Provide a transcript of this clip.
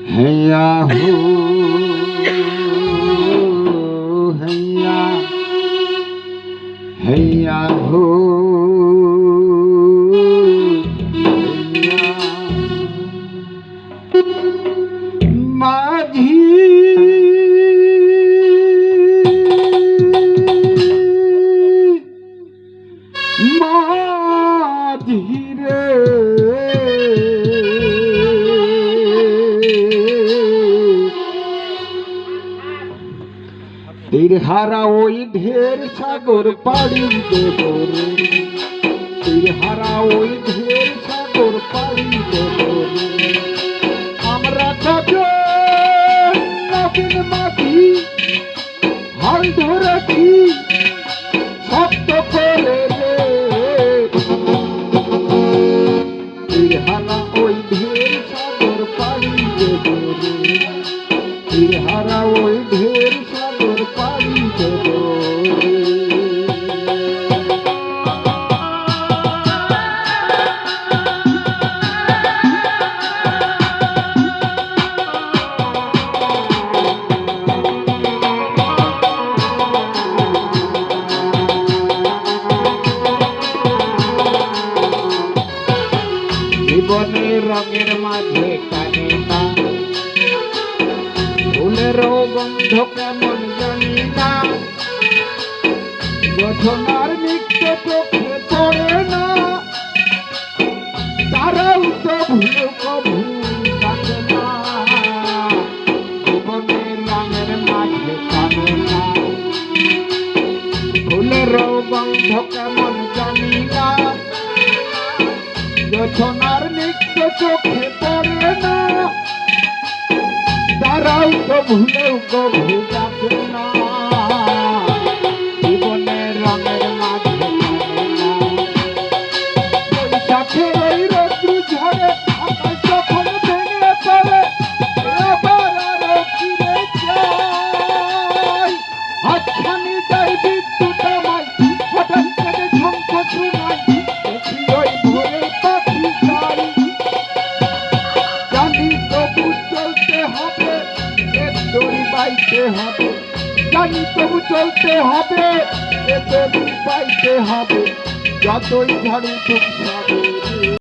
हैया हो हैया हैया हो माझी माझी रे তীর হারা ওই ঢের সাগর পাড়ি দেব রে তীর হারা ওই ঢের সাগর পাড়ি দেব রে আমরা কজন নবীন মাঝি হাল ধরেছি শব্দ করে রে তীর হারা ওই ঢের সাগর পাড়ি দেব রে তীর হারা ওই ঢের সাগর পাড়ি দেব রে জীবনের রঙের মাঝে কানে না ফুলেরও গন্ধ কেমন জানি না যোজনার নিত্য চোখে পড়ে না তারাও তো ভুল কভু কাঁদে না জীবনের রঙের মাঝে কানে না ফুলেরও গন্ধ কেমন জানি না যোজনার নিত্য চোখে পড়ে না তারাও তো ভুলেও কভু যাবে না জীবনের রঙের মাঝে না বৈশাখের ওই রৌদ্র ঝড়ে আকাশ যখন ভেঙে পড়ে আবার আরো ফিরে যায় হাতছানি দেয় বিদ্যুৎ আমায় হঠাৎ করে ঝঙ্ক শোনায় দেখি ওই ভোরে পাখি যায় জানি তবু চলতে হবে দড়ি বাইতে হবে জানি তবু চলতে হবে দড়ি বাইতে হবে যতই ঝড় উঠুক